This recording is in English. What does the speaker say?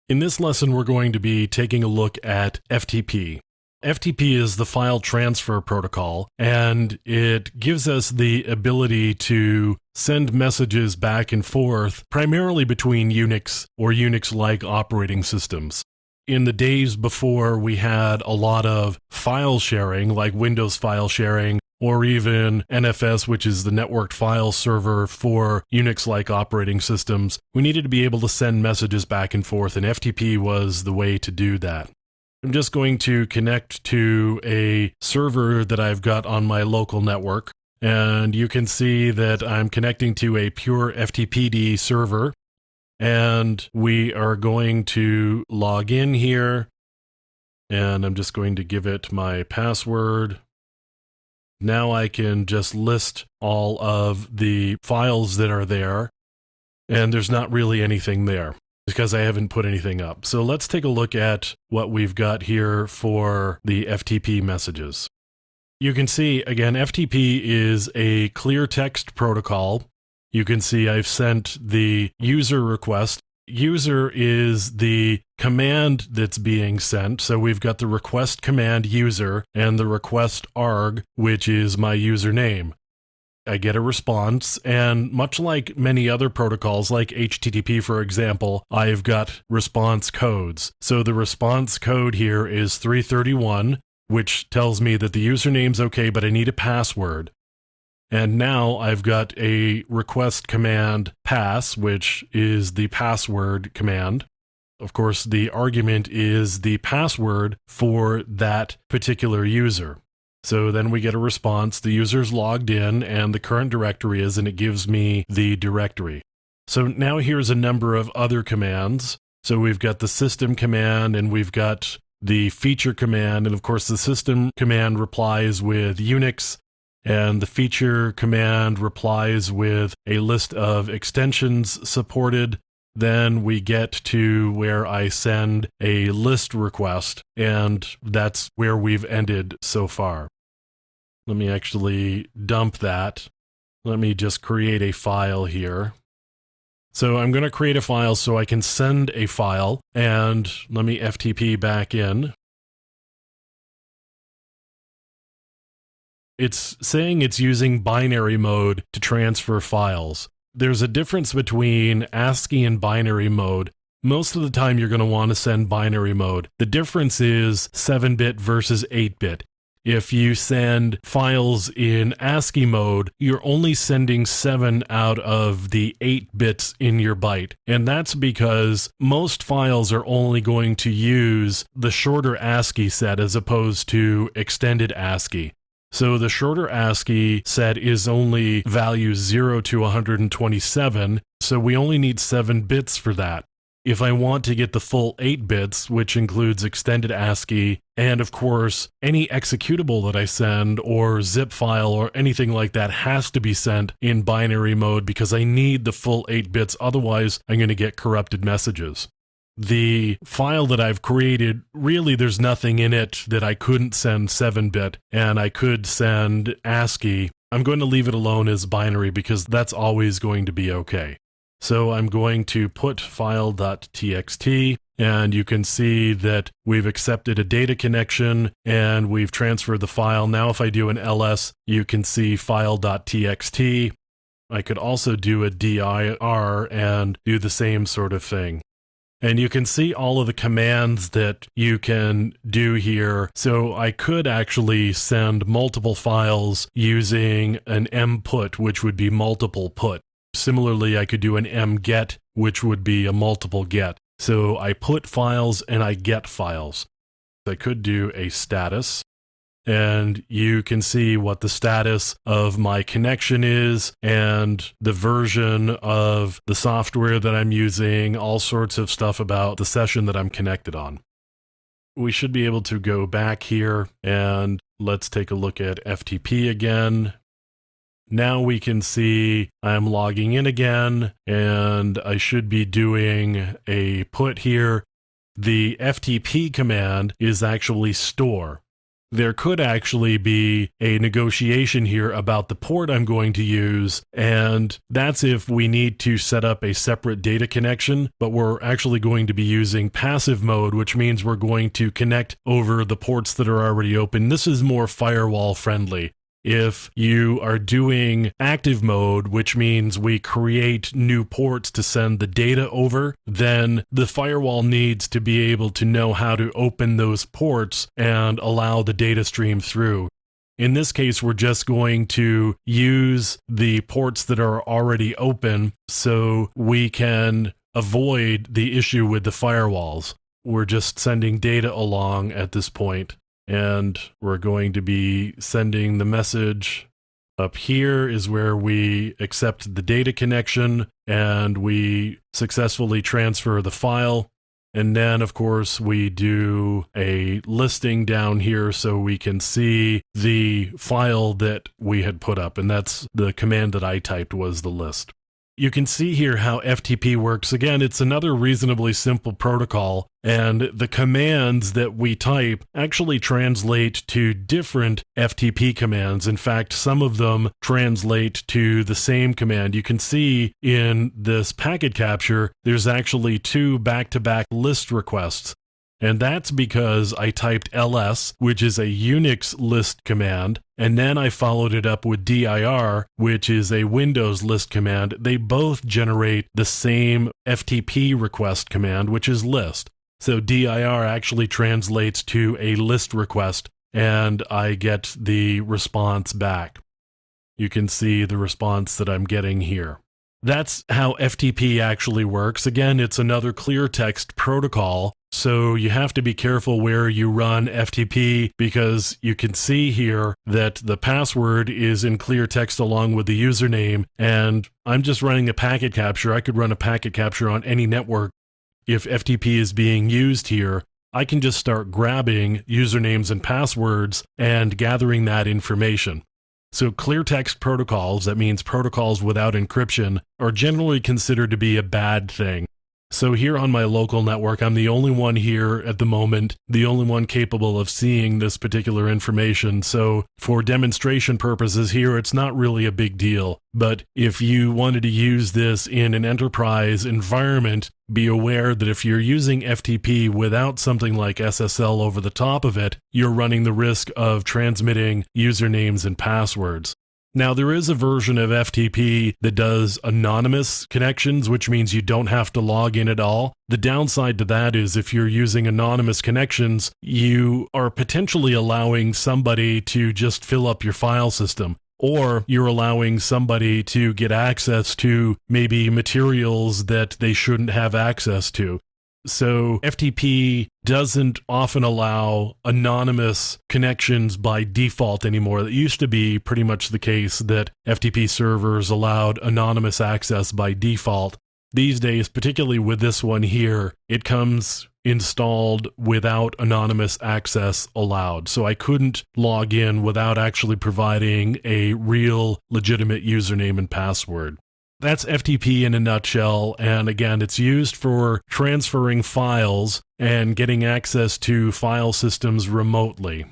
In this lesson, we're going to be taking a look at FTP. FTP is the file transfer protocol, and it gives us the ability to send messages back and forth, primarily between Unix or Unix-like operating systems. In the days before we had a lot of file sharing, like Windows file sharing, or even NFS, which is the networked file server for Unix-like operating systems, we needed to be able to send messages back and forth, and FTP was the way to do that. I'm just going to connect to a server that I've got on my local network, and you can see that I'm connecting to a pure FTPD server, and we are going to log in here, and I'm just going to give it my password. Now I can just list all of the files that are there, and there's not really anything there because I haven't put anything up. So let's take a look at what we've got here for the FTP messages. You can see, again, FTP is a clear text protocol. You can see I've sent the user request. User is the command that's being sent. So we've got the request command user and the request arg, which is my username. I get a response, and much like many other protocols, like HTTP, for example, I've got response codes. So the response code here is 331, which tells me that the username's okay, but I need a password. And now I've got a request command pass, which is the password command. Of course, the argument is the password for that particular user. So then we get a response, the user's logged in, and the current directory is, and it gives me the directory. So now here's a number of other commands. So we've got the system command, and we've got the feature command, and of course the system command replies with Unix, and the feature command replies with a list of extensions supported. Then we get to where I send a list request, and that's where we've ended so far. Let me actually dump that. Let me just create a file here. So I'm going to create a file so I can send a file, and let me FTP back in. It's saying it's using binary mode to transfer files. There's a difference between ASCII and binary mode. Most of the time you're going to want to send binary mode. The difference is 7-bit versus 8-bit. If you send files in ASCII mode, you're only sending 7 out of the 8 bits in your byte. And that's because most files are only going to use the shorter ASCII set as opposed to extended ASCII. So the shorter ASCII set is only values 0 to 127, so we only need 7 bits for that. If I want to get the full 8 bits, which includes extended ASCII, and of course, any executable that I send or zip file or anything like that has to be sent in binary mode because I need the full 8 bits, otherwise I'm going to get corrupted messages. The file that I've created, really there's nothing in it that I couldn't send 7-bit, and I could send ASCII. I'm going to leave it alone as binary because that's always going to be okay. So I'm going to put file.txt, and you can see that we've accepted a data connection and we've transferred the file. Now if I do an ls, you can see file.txt. I could also do a dir and do the same sort of thing. And you can see all of the commands that you can do here. So I could actually send multiple files using an mput, which would be multiple put. Similarly, I could do an mget, which would be a multiple get. So I put files and I get files. I could do a status, and you can see what the status of my connection is and the version of the software that I'm using, all sorts of stuff about the session that I'm connected on. We should be able to go back here, and let's take a look at FTP again. Now we can see I'm logging in again, and I should be doing a put here. The FTP command is actually store. there could actually be a negotiation here about the port I'm going to use, and that's if we need to set up a separate data connection, but we're actually going to be using passive mode, which means we're going to connect over the ports that are already open. This is more firewall friendly. If you are doing active mode, which means we create new ports to send the data over, then the firewall needs to be able to know how to open those ports and allow the data stream through. In this case, we're just going to use the ports that are already open so we can avoid the issue with the firewalls. We're just sending data along at this point. And we're going to be sending the message. Up here is where we accept the data connection and we successfully transfer the file. And then, of course, we do a listing down here so we can see the file that we had put up. And that's the command that I typed, was the list. You can see here how FTP works. Again, it's another reasonably simple protocol, and the commands that we type actually translate to different FTP commands. In fact, some of them translate to the same command. You can see in this packet capture, there's actually 2 back-to-back list requests. And that's because I typed ls, which is a Unix list command, and then I followed it up with dir, which is a Windows list command. They both generate the same FTP request command, which is list. So dir actually translates to a list request, and I get the response back. You can see the response that I'm getting here. That's how FTP actually works. Again, it's another clear text protocol. So you have to be careful where you run FTP, because you can see here that the password is in clear text along with the username, and I'm just running a packet capture. I could run a packet capture on any network. If FTP is being used here, I can just start grabbing usernames and passwords and gathering that information. So clear text protocols, that means protocols without encryption, are generally considered to be a bad thing. So here on my local network, I'm the only one here at the moment, the only one capable of seeing this particular information. So for demonstration purposes here, it's not really a big deal. But if you wanted to use this in an enterprise environment, be aware that if you're using FTP without something like SSL over the top of it, you're running the risk of transmitting usernames and passwords. Now, there is a version of FTP that does anonymous connections, which means you don't have to log in at all. The downside to that is if you're using anonymous connections, you are potentially allowing somebody to just fill up your file system, or you're allowing somebody to get access to maybe materials that they shouldn't have access to. So FTP doesn't often allow anonymous connections by default anymore. It used to be pretty much the case that FTP servers allowed anonymous access by default. These days, particularly with this one here, it comes installed without anonymous access allowed. So I couldn't log in without actually providing a real legitimate username and password. That's FTP in a nutshell, and again, it's used for transferring files and getting access to file systems remotely.